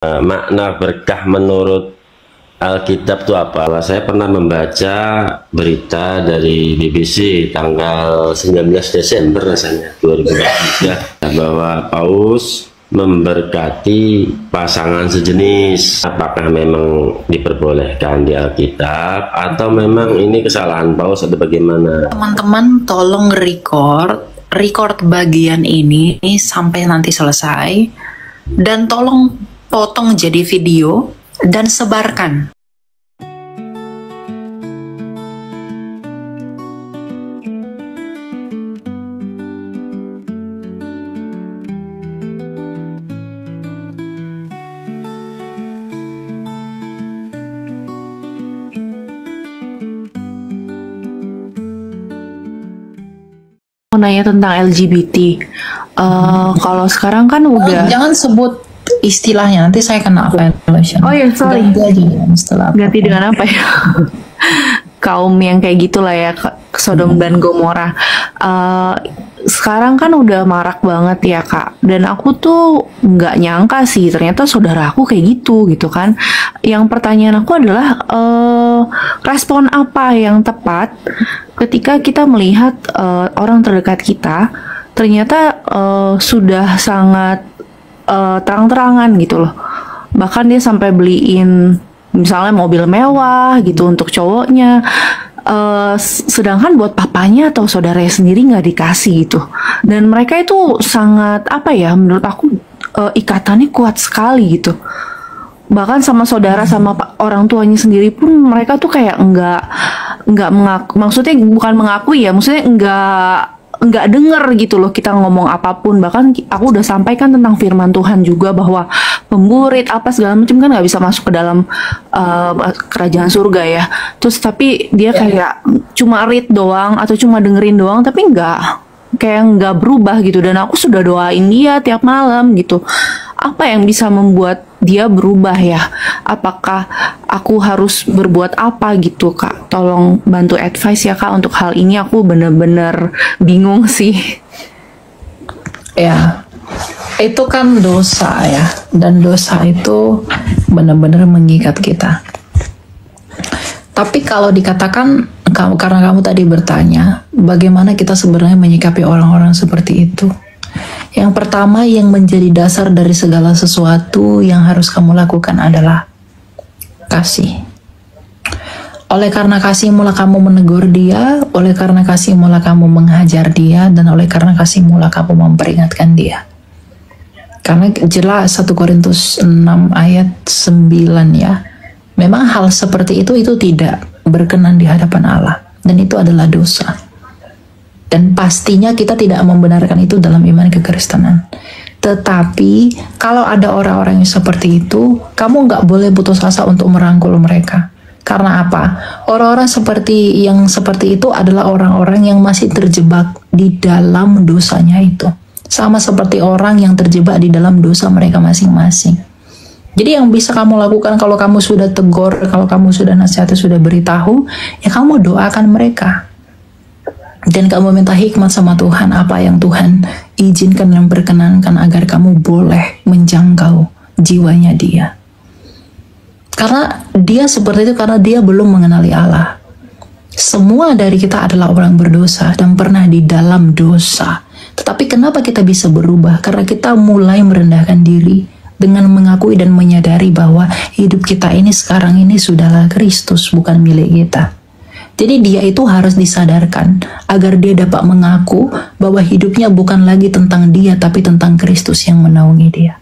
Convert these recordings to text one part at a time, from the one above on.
Makna berkah menurut Alkitab itu apa? Saya pernah membaca berita dari BBC tanggal 19 Desember rasanya 2023 bahwa Paus memberkati pasangan sejenis. Apakah memang diperbolehkan di Alkitab atau memang ini kesalahan Paus atau bagaimana? Teman-teman tolong record bagian ini sampai nanti selesai, dan tolong potong jadi video dan sebarkan. Mau nanya tentang LGBT. Kalau sekarang kan udah Jangan sebut istilahnya, nanti saya kena violation. Oh ya, sorry. Ganti aja setelah ganti dengan apa ya? Kaum yang kayak gitulah ya, Sodom dan Gomora. Sekarang kan udah marak banget ya Kak, dan aku tuh nggak nyangka sih ternyata saudara aku kayak gitu kan. Yang pertanyaan aku adalah respon apa yang tepat ketika kita melihat orang terdekat kita ternyata sudah sangat terang-terangan gitu loh. Bahkan dia sampai beliin misalnya mobil mewah gitu untuk cowoknya, sedangkan buat papanya atau saudaranya sendiri nggak dikasih gitu. Dan mereka itu sangat apa ya, menurut aku ikatannya kuat sekali gitu. Bahkan sama saudara sama orang tuanya sendiri pun mereka tuh kayak nggak mengaku, maksudnya bukan mengakui ya, maksudnya nggak denger gitu loh kita ngomong apapun. Bahkan aku udah sampaikan tentang firman Tuhan juga bahwa pemburit apa segala macam kan nggak bisa masuk ke dalam kerajaan surga ya. Terus tapi dia kayak cuma read doang atau cuma dengerin doang, tapi nggak berubah gitu. Dan aku sudah doain dia tiap malam gitu. Apa yang bisa membuat dia berubah ya? Apakah aku harus berbuat apa gitu Kak? Tolong bantu advice ya Kak untuk hal ini, aku bener-bener bingung sih. Ya, itu kan dosa ya, dan dosa itu benar-benar mengikat kita. Tapi kalau dikatakan, karena kamu tadi bertanya, bagaimana kita sebenarnya menyikapi orang-orang seperti itu? Yang pertama yang menjadi dasar dari segala sesuatu yang harus kamu lakukan adalah kasih. Oleh karena kasih mula kamu menegur dia, oleh karena kasih mula kamu menghajar dia, dan oleh karena kasih mula kamu memperingatkan dia. Karena jelas 1 Korintus 6 ayat 9 ya, memang hal seperti itu tidak berkenan di hadapan Allah, dan itu adalah dosa. Dan pastinya kita tidak membenarkan itu dalam iman kekristenan. Tetapi kalau ada orang-orang yang seperti itu, kamu nggak boleh putus asa untuk merangkul mereka. Karena apa? Orang-orang seperti itu adalah orang-orang yang masih terjebak di dalam dosanya itu. Sama seperti orang yang terjebak di dalam dosa mereka masing-masing. Jadi yang bisa kamu lakukan kalau kamu sudah tegur, kalau kamu sudah nasihat, sudah beritahu, ya kamu doakan mereka. Dan kamu minta hikmat sama Tuhan, apa yang Tuhan izinkan dan berkenankan agar kamu boleh menjangkau jiwanya dia. Karena dia seperti itu karena dia belum mengenali Allah. Semua dari kita adalah orang berdosa dan pernah di dalam dosa. Tetapi kenapa kita bisa berubah? Karena kita mulai merendahkan diri dengan mengakui dan menyadari bahwa hidup kita ini sekarang ini sudahlah Kristus, bukan milik kita. Jadi dia itu harus disadarkan agar dia dapat mengaku bahwa hidupnya bukan lagi tentang dia, tapi tentang Kristus yang menaungi dia.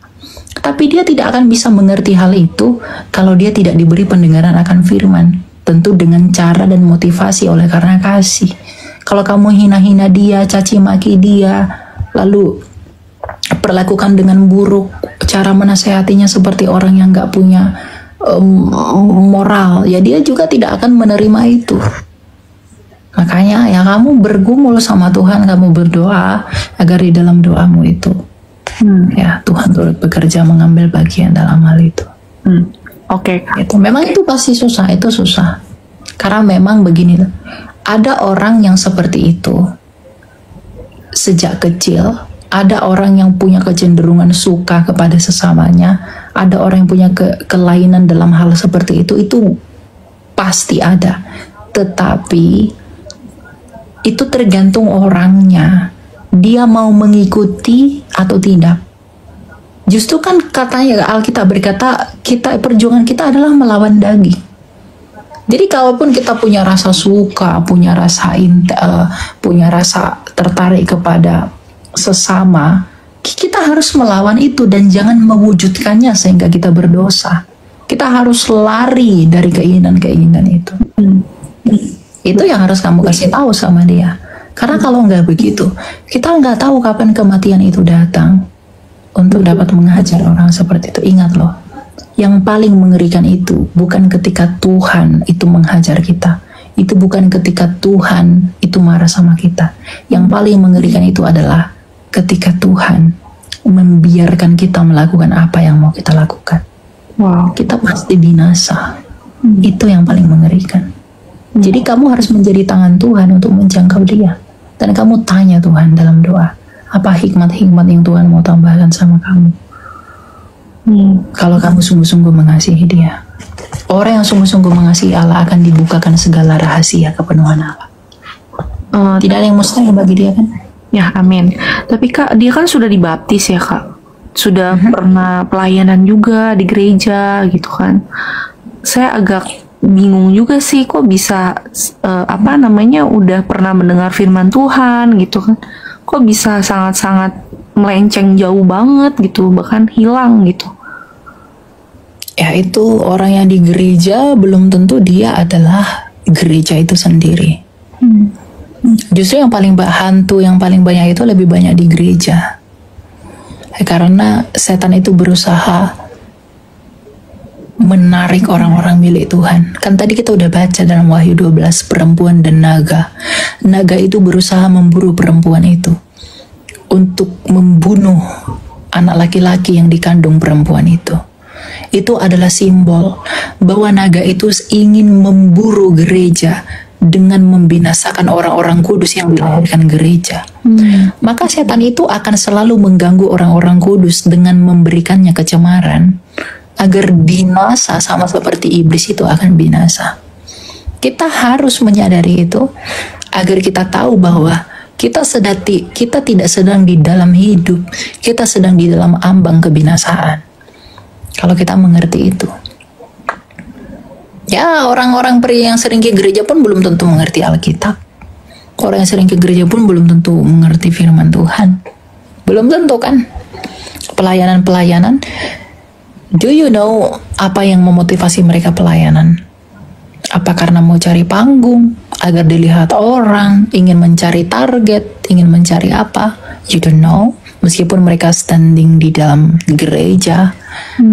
Tapi dia tidak akan bisa mengerti hal itu kalau dia tidak diberi pendengaran akan firman. Tentu dengan cara dan motivasi oleh karena kasih. Kalau kamu hina-hina dia, caci maki dia, lalu perlakukan dengan buruk, cara menasehatinya seperti orang yang gak punya moral, ya dia juga tidak akan menerima itu. Makanya ya kamu bergumul sama Tuhan, kamu berdoa agar di dalam doamu itu ya Tuhan turut bekerja mengambil bagian dalam hal itu. Oke. Itu memang itu pasti susah, itu susah. Karena memang begini, ada orang yang seperti itu sejak kecil Ada orang yang punya kecenderungan suka kepada sesamanya, ada orang yang punya kelainan dalam hal seperti itu pasti ada. Tetapi itu tergantung orangnya, dia mau mengikuti atau tidak. Justru kan katanya Alkitab berkata, perjuangan kita adalah melawan daging. Jadi kalaupun kita punya rasa suka, punya rasa tertarik kepada sesama, kita harus melawan itu dan jangan mewujudkannya sehingga kita berdosa. Kita harus lari dari keinginan-keinginan itu. Itu yang harus kamu kasih tahu sama dia. Karena kalau nggak begitu, kita nggak tahu kapan kematian itu datang untuk dapat menghajar orang seperti itu. Ingat loh, yang paling mengerikan itu bukan ketika Tuhan itu menghajar kita. Itu bukan ketika Tuhan itu marah sama kita. Yang paling mengerikan itu adalah ketika Tuhan membiarkan kita melakukan apa yang mau kita lakukan. Wow. Kita pasti binasa. Itu yang paling mengerikan. Jadi kamu harus menjadi tangan Tuhan untuk menjangkau dia. Dan kamu tanya Tuhan dalam doa, apa hikmat-hikmat yang Tuhan mau tambahkan sama kamu. Kalau kamu sungguh-sungguh mengasihi dia. Orang yang sungguh-sungguh mengasihi Allah akan dibukakan segala rahasia kepenuhan Allah. Tidak ada yang mustahil bagi dia kan? Ya, amin. Tapi Kak, dia kan sudah dibaptis ya Kak? Sudah pernah pelayanan juga di gereja gitu kan? Saya agak bingung juga sih, kok bisa udah pernah mendengar firman Tuhan gitu kan? Kok bisa sangat-sangat melenceng jauh banget gitu, bahkan hilang gitu? Ya itu orang yang di gereja belum tentu dia adalah gereja itu sendiri. Justru yang paling hantu yang paling banyak itu lebih banyak di gereja. Karena setan itu berusaha menarik orang-orang milik Tuhan. Kan tadi kita udah baca dalam Wahyu 12 perempuan dan naga. Naga itu berusaha memburu perempuan itu untuk membunuh anak laki-laki yang dikandung perempuan itu. Itu adalah simbol bahwa naga itu ingin memburu gereja dengan membinasakan orang-orang kudus yang dilahirkan gereja. Maka setan itu akan selalu mengganggu orang-orang kudus dengan memberikannya kecemaran agar binasa, sama seperti iblis itu akan binasa. Kita harus menyadari itu agar kita tahu bahwa kita tidak sedang di dalam hidup, kita sedang di dalam ambang kebinasaan. Kalau kita mengerti itu. Ya, orang-orang pria yang sering ke gereja pun belum tentu mengerti Alkitab. Orang yang sering ke gereja pun belum tentu mengerti firman Tuhan. Belum tentu kan? Pelayanan-pelayanan. Do you know apa yang memotivasi mereka pelayanan? Apa karena mau cari panggung, agar dilihat orang, ingin mencari target, ingin mencari apa? You don't know. Meskipun mereka standing di dalam gereja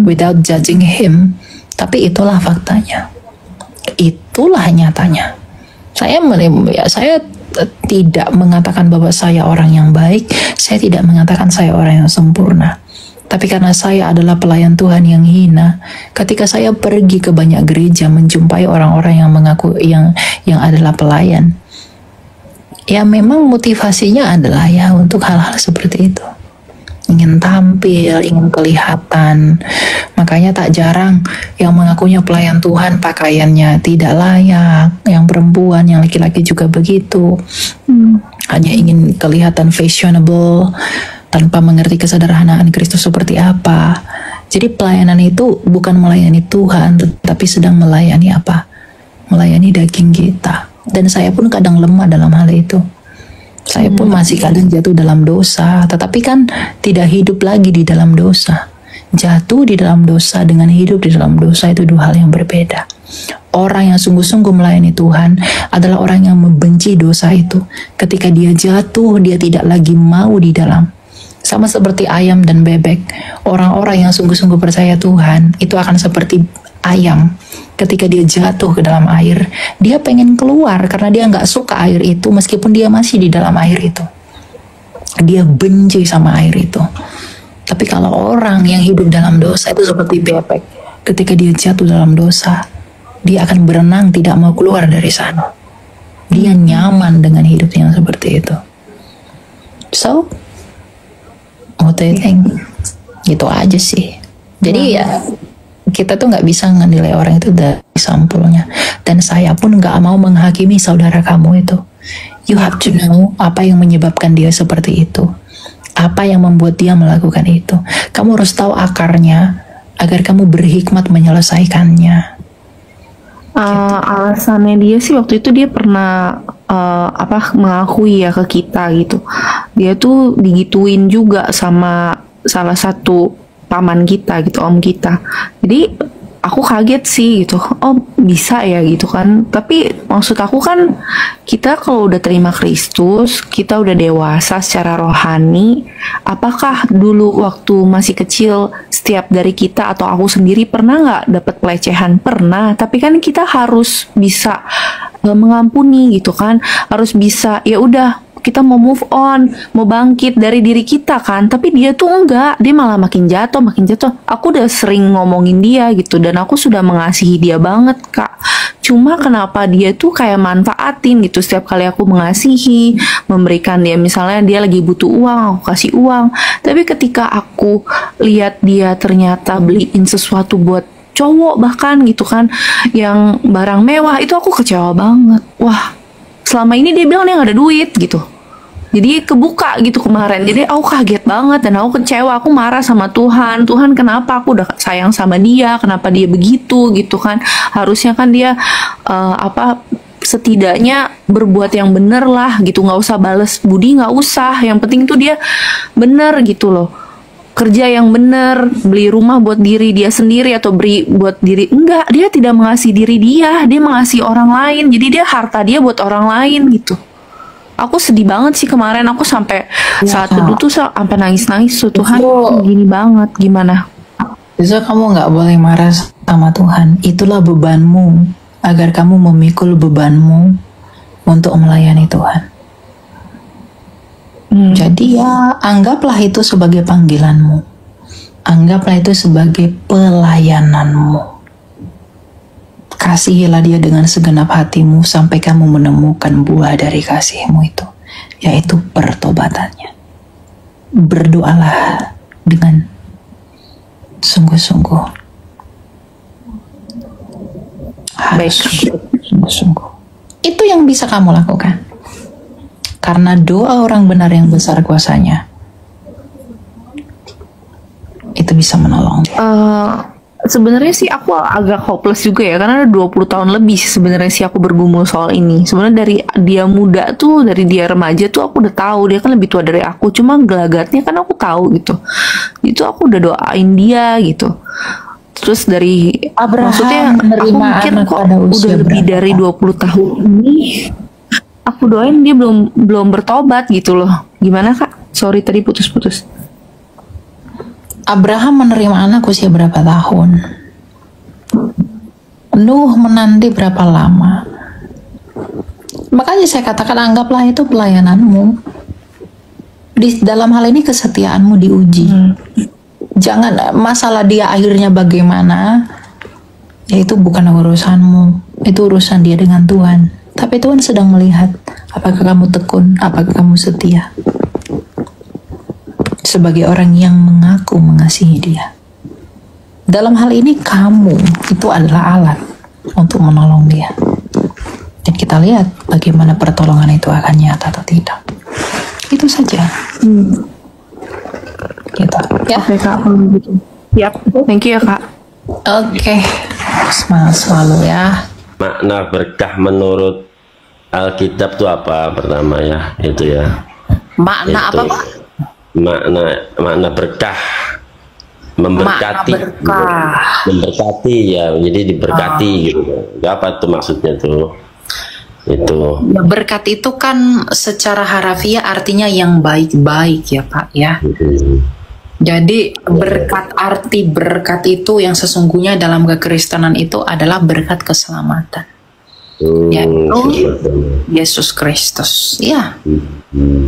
without judging him, tapi itulah faktanya. Itulah nyatanya. Saya tidak mengatakan bahwa saya orang yang baik, saya tidak mengatakan saya orang yang sempurna. Tapi karena saya adalah pelayan Tuhan yang hina, ketika saya pergi ke banyak gereja menjumpai orang-orang yang mengaku yang adalah pelayan, ya memang motivasinya adalah ya untuk hal-hal seperti itu. Ingin tampil, ingin kelihatan. Makanya tak jarang yang mengakunya pelayan Tuhan pakaiannya tidak layak. Yang perempuan, yang laki-laki juga begitu. Hanya ingin kelihatan fashionable tanpa mengerti kesederhanaan Kristus seperti apa. Jadi pelayanan itu bukan melayani Tuhan, tetapi sedang melayani apa? Melayani daging kita. Dan saya pun kadang lemah dalam hal itu. Saya pun masih kadang jatuh dalam dosa, tetapi kan tidak hidup lagi di dalam dosa. Jatuh di dalam dosa dengan hidup di dalam dosa itu dua hal yang berbeda. Orang yang sungguh-sungguh melayani Tuhan adalah orang yang membenci dosa itu. Ketika dia jatuh, dia tidak lagi mau di dalam. Sama seperti ayam dan bebek. Orang-orang yang sungguh-sungguh percaya Tuhan itu akan seperti ayam. Ketika dia jatuh ke dalam air, dia pengen keluar karena dia nggak suka air itu meskipun dia masih di dalam air itu. Dia benci sama air itu. Tapi kalau orang yang hidup dalam dosa itu seperti bebek. Ketika dia jatuh dalam dosa, dia akan berenang tidak mau keluar dari sana. Dia nyaman dengan hidup yang seperti itu. So, What do you think? Gitu aja sih. Jadi ya kita tuh nggak bisa menilai orang itu dari sampulnya. Dan saya pun nggak mau menghakimi saudara kamu itu. You have to know apa yang menyebabkan dia seperti itu. Apa yang membuat dia melakukan itu. Kamu harus tahu akarnya agar kamu berhikmat menyelesaikannya. Alasannya dia sih waktu itu dia pernah mengakui ya ke kita gitu. Dia tuh digituin juga sama salah satu paman kita gitu, om kita. Jadi aku kaget sih gitu. Oh, bisa ya gitu kan. Tapi maksud aku kan kita kalau udah terima Kristus, kita udah dewasa secara rohani, apakah dulu waktu masih kecil setiap dari kita atau aku sendiri pernah nggak dapat pelecehan? Pernah, tapi kan kita harus bisa mengampuni gitu kan. Harus bisa ya udah kita mau move on, mau bangkit dari diri kita kan. Tapi dia tuh enggak, dia malah makin jatuh, makin jatuh. Aku udah sering ngomongin dia gitu, dan aku sudah mengasihi dia banget, Kak. Cuma kenapa dia tuh kayak manfaatin gitu. Setiap kali aku mengasihi, memberikan dia, misalnya dia lagi butuh uang, aku kasih uang. Tapi ketika aku lihat dia ternyata beliin sesuatu buat cowok bahkan gitu kan, yang barang mewah, itu aku kecewa banget. Wah, selama ini dia bilang dia nggak ada duit gitu. Jadi kebuka gitu kemarin. Jadi aku kaget banget dan aku kecewa. Aku marah sama Tuhan. Tuhan, kenapa aku udah sayang sama dia? Kenapa dia begitu gitu kan? Harusnya kan dia setidaknya berbuat yang bener lah gitu. Nggak usah bales budi, nggak usah. Yang penting tuh dia bener gitu loh. Kerja yang bener, beli rumah buat diri dia sendiri atau beri buat diri. Enggak, dia tidak mengasihi diri dia mengasihi orang lain. Jadi dia harta dia buat orang lain gitu. Aku sedih banget sih kemarin. Aku sampai saat itu tuh sampai nangis-nangis tuh. Tuhan, gini banget, gimana? Justru kamu nggak boleh marah sama Tuhan. Itulah bebanmu, agar kamu memikul bebanmu untuk melayani Tuhan. Jadi ya anggaplah itu sebagai panggilanmu. Anggaplah itu sebagai pelayananmu. Kasihilah dia dengan segenap hatimu sampai kamu menemukan buah dari kasihmu itu, yaitu pertobatannya. Berdoalah dengan sungguh-sungguh. Harus sungguh-sungguh. Itu yang bisa kamu lakukan. Karena doa orang benar yang besar kuasanya, itu bisa menolong dia. Sebenarnya sih aku agak hopeless juga ya, karena 20 tahun lebih sebenarnya sih aku bergumul soal ini. Sebenarnya dari dia muda tuh, dari dia remaja tuh aku udah tahu dia kan lebih tua dari aku. Cuma gelagatnya kan aku tahu gitu. Itu aku udah doain dia gitu. Terus dari maksudnya aku mikir kok udah lebih dari 20 tahun ini aku doain dia belum bertobat gitu loh. Gimana, Kak? Sorry tadi putus-putus. Abraham menerima anak usia berapa tahun? Nuh menanti berapa lama? Makanya saya katakan anggaplah itu pelayananmu. Di dalam hal ini kesetiaanmu diuji. Jangan masalah dia akhirnya bagaimana, ya itu bukan urusanmu. Itu urusan dia dengan Tuhan. Tapi Tuhan sedang melihat apakah kamu tekun, apakah kamu setia. Sebagai orang yang mengaku mengasihi dia. Dalam hal ini kamu itu adalah alat untuk menolong dia. Dan kita lihat bagaimana pertolongan itu akan nyata atau tidak. Itu saja. Gitu. Ya. Oke, Kak, gitu. Yap. Thank you ya, Kak. Oke. Semangat selalu ya. Makna berkah menurut Alkitab itu apa pertama ya? Itu ya. Makna itu. apa, Pak? Makna berkah, memberkati, memberkati ya, jadi diberkati gitu. Apa tuh maksudnya tuh? Itu berkat itu kan secara harafiah artinya yang baik-baik ya, Pak ya. Jadi berkat, arti berkat itu yang sesungguhnya dalam kekristenan itu adalah berkat keselamatan. Yaitu Yesus Kristus. Ya.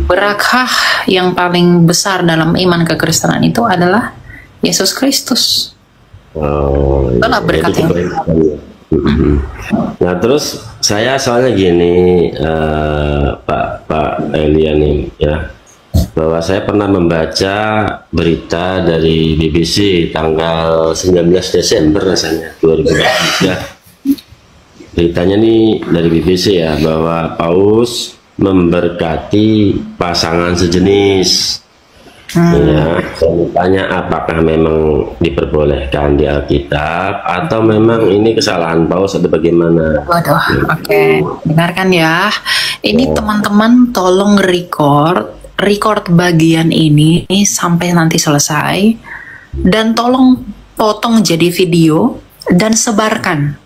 Berkah yang paling besar dalam iman kekristenan itu adalah Yesus Kristus. Itulah berkat yang Nah terus saya soalnya gini, Pak Elia nih ya, bahwa saya pernah membaca berita dari BBC tanggal 19 Desember rasanya 2023. Beritanya nih dari BBC ya, bahwa Paus memberkati pasangan sejenis. Ya, saya tanya apakah memang diperbolehkan di Alkitab atau memang ini kesalahan Paus atau bagaimana? Waduh, oke. Dengarkan ya. Ini teman-teman tolong record bagian ini sampai nanti selesai, dan tolong potong jadi video dan sebarkan.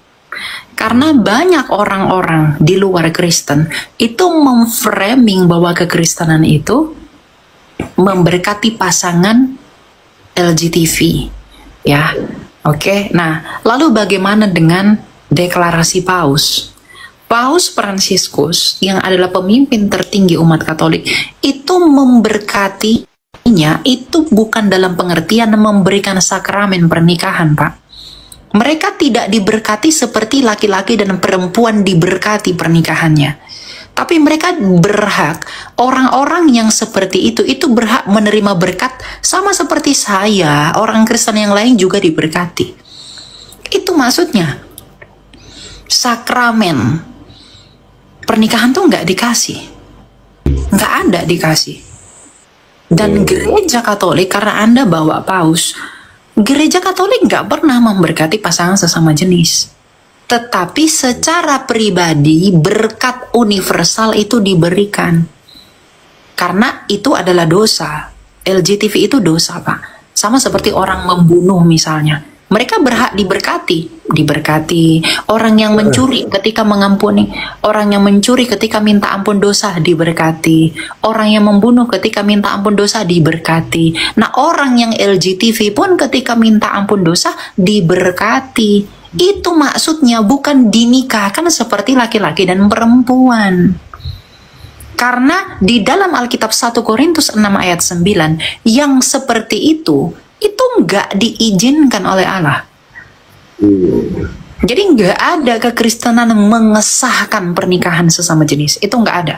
Karena banyak orang-orang di luar Kristen itu memframing bahwa kekristenan itu memberkati pasangan LGTV, ya. Oke. Nah, lalu bagaimana dengan deklarasi Paus? Paus Fransiskus yang adalah pemimpin tertinggi umat Katolik itu memberkatinya itu bukan dalam pengertian memberikan sakramen pernikahan, Pak. Mereka tidak diberkati seperti laki-laki dan perempuan diberkati pernikahannya. Tapi mereka berhak, orang-orang yang seperti itu berhak menerima berkat sama seperti saya, orang Kristen yang lain juga diberkati. Itu maksudnya. Sakramen pernikahan tuh nggak dikasih. Nggak ada dikasih. Dan gereja Katolik, karena Anda bawa Paus, gereja Katolik nggak pernah memberkati pasangan sesama jenis. Tetapi secara pribadi berkat universal itu diberikan. Karena itu adalah dosa. LGTV itu dosa, Pak. Sama seperti orang membunuh misalnya. Mereka berhak diberkati. Orang yang mencuri ketika mengampuni. Orang yang mencuri ketika minta ampun dosa diberkati. Orang yang membunuh ketika minta ampun dosa diberkati. Nah, orang yang LGTV pun ketika minta ampun dosa diberkati. Itu maksudnya, bukan dinikahkan seperti laki-laki dan perempuan. Karena di dalam Alkitab 1 Korintus 6 ayat 9, yang seperti itu nggak diizinkan oleh Allah. Jadi nggak ada kekristenan mengesahkan pernikahan sesama jenis. Itu nggak ada.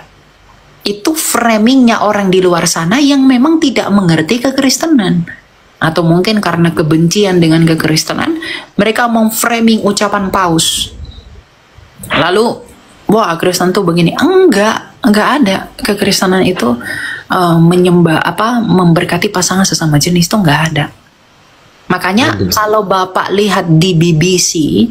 Itu framingnya orang di luar sana yang memang tidak mengerti kekristenan. Atau mungkin karena kebencian dengan kekristenan, mereka memframing ucapan Paus. Lalu, wah Kristen tuh begini. Enggak ada. Kekristenan itu memberkati pasangan sesama jenis tuh nggak ada. Makanya kalau Bapak lihat di BBC,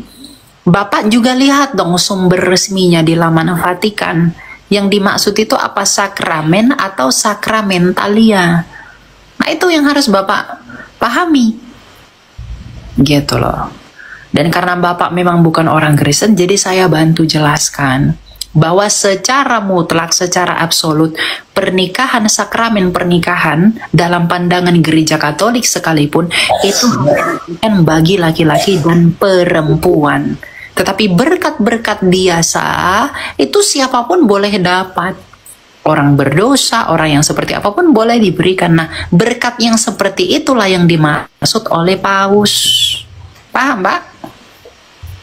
Bapak juga lihat dong sumber resminya di laman Vatikan. Yang dimaksud itu apa? Sakramen atau sakramentalia. Nah, itu yang harus Bapak pahami. Gitu loh. Dan karena Bapak memang bukan orang Kristen, jadi saya bantu jelaskan bahwa secara mutlak, secara absolut, pernikahan, sakramen pernikahan dalam pandangan gereja Katolik sekalipun itu bukan bagi laki-laki dan perempuan. Tetapi berkat-berkat biasa itu siapapun boleh dapat. Orang berdosa, orang yang seperti apapun boleh diberikan. Nah, berkat yang seperti itulah yang dimaksud oleh Paus. Paham, Pak?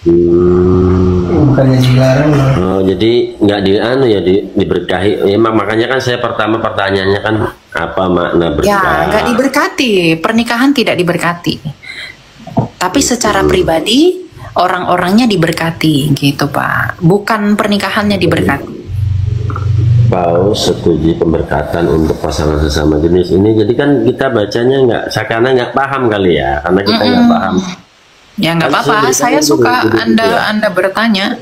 Bukannya dilarang. Oh, jadi nggak diberkahi. Emang makanya kan saya pertama pertanyaannya kan apa makna berkah? Ya, nggak diberkati. Pernikahan tidak diberkati. Tapi secara pribadi orang-orangnya diberkati, gitu Pak. Bukan pernikahannya diberkati. Paus setuju pemberkatan untuk pasangan sesama jenis ini. Jadi kan kita bacanya nggak paham kali ya, karena kita nggak paham. Ya nggak apa-apa, saya suka Anda bertanya.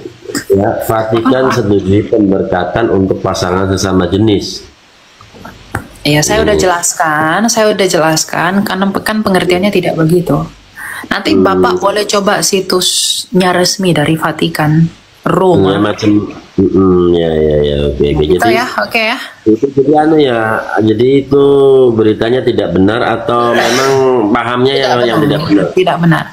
Ya, Vatikan setuju pemberkatan untuk pasangan sesama jenis. Ya, saya udah jelaskan, karena kan pengertiannya tidak begitu. Nanti Bapak boleh coba situsnya resmi dari Vatikan, Roma. Ya, macam, oke. Gitu jadi, ya, oke ya. Itu jadi jadi itu beritanya tidak benar atau memang pahamnya yang tidak benar? Tidak benar.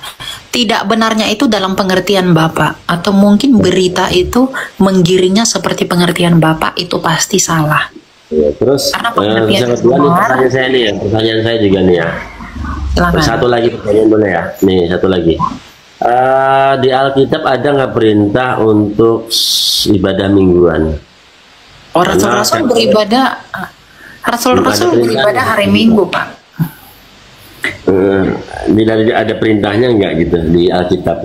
Tidak benarnya itu dalam pengertian Bapak, atau mungkin berita itu menggiringnya seperti pengertian Bapak, itu pasti salah. Ya, terus pertanyaan saya juga nih ya. Silakan. Satu lagi pertanyaan boleh ya? Nih, satu lagi. Di Alkitab ada nggak perintah untuk ibadah mingguan? Rasul-rasul beribadah Rasul-rasul Ada beribadah perintahnya. hari Minggu, Pak. Tidak ada perintahnya enggak gitu di Alkitab?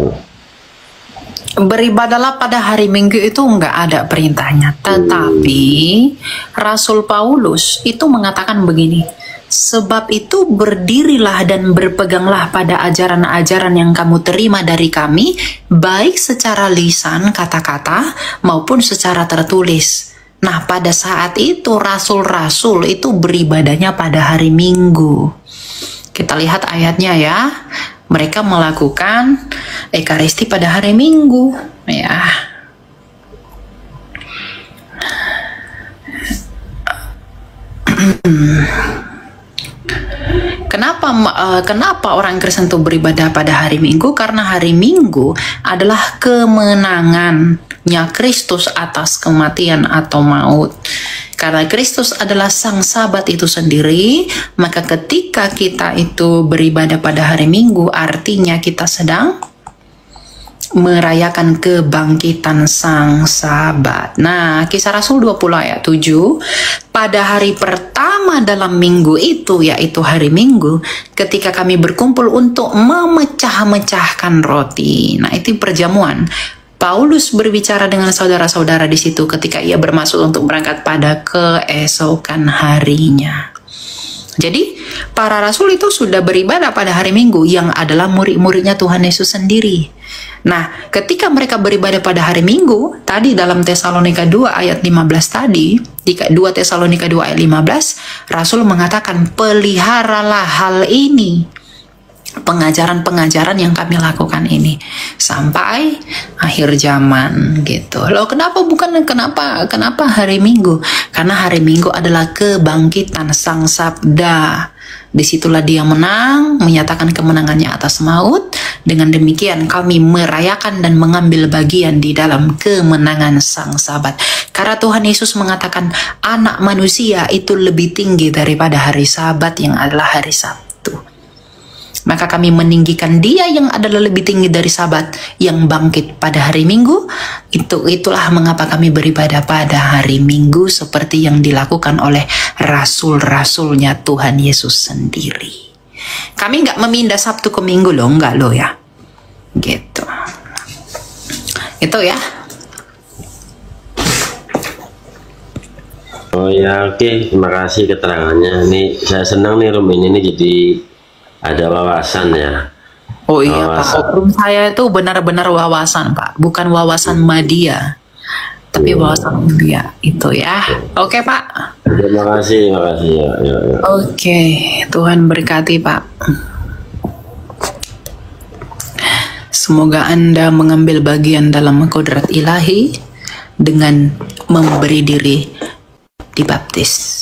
Beribadahlah pada hari Minggu itu nggak ada perintahnya. Tetapi Rasul Paulus itu mengatakan begini, sebab itu berdirilah dan berpeganglah pada ajaran-ajaran yang kamu terima dari kami, baik secara lisan kata-kata maupun secara tertulis. Nah, pada saat itu rasul-rasul itu beribadahnya pada hari Minggu. Kita lihat ayatnya ya. Mereka melakukan Ekaristi pada hari Minggu, ya. Kenapa orang Kristen itu beribadah pada hari Minggu? Karena hari Minggu adalah kemenangannya Kristus atas kematian atau maut. Karena Kristus adalah sang Sabat itu sendiri, maka ketika kita itu beribadah pada hari Minggu, artinya kita sedang merayakan kebangkitan sang Sabat. Nah, Kisah Rasul 20 ayat 7, pada hari pertama dalam minggu itu, yaitu hari Minggu, ketika kami berkumpul untuk memecah-mecahkan roti. Nah, itu perjamuan. Paulus berbicara dengan saudara-saudara di situ ketika ia bermaksud untuk berangkat pada keesokan harinya. Jadi, para rasul itu sudah beribadah pada hari Minggu yang adalah murid-muridnya Tuhan Yesus sendiri. Nah, ketika mereka beribadah pada hari Minggu, tadi dalam Tesalonika 2 ayat 15 tadi, di 2 Tesalonika 2 ayat 15, Rasul mengatakan, peliharalah hal ini. Pengajaran-pengajaran yang kami lakukan ini sampai akhir zaman gitu. Loh, kenapa hari Minggu? Karena hari Minggu adalah kebangkitan sang Sabda. Disitulah dia menang, menyatakan kemenangannya atas maut. Dengan demikian kami merayakan dan mengambil bagian di dalam kemenangan sang Sabat. Karena Tuhan Yesus mengatakan anak manusia itu lebih tinggi daripada hari Sabat yang adalah hari Sabtu. Maka kami meninggikan dia yang adalah lebih tinggi dari Sabat yang bangkit pada hari Minggu. Itulah mengapa kami beribadah pada hari Minggu seperti yang dilakukan oleh rasul-rasulnya Tuhan Yesus sendiri. Kami nggak memindah Sabtu ke Minggu loh, nggak loh ya. Gitu. Itu ya. Oh ya, oke. Terima kasih keterangannya. Nih, saya senang nih room ini jadi ada wawasan ya. Oh iya Pak, room saya itu benar-benar wawasan Pak, bukan wawasan media, tapi wawasan media itu ya. Oke Pak. Terima kasih ya. Oke, Tuhan berkati Pak. Semoga Anda mengambil bagian dalam kodrat ilahi dengan memberi diri dibaptis.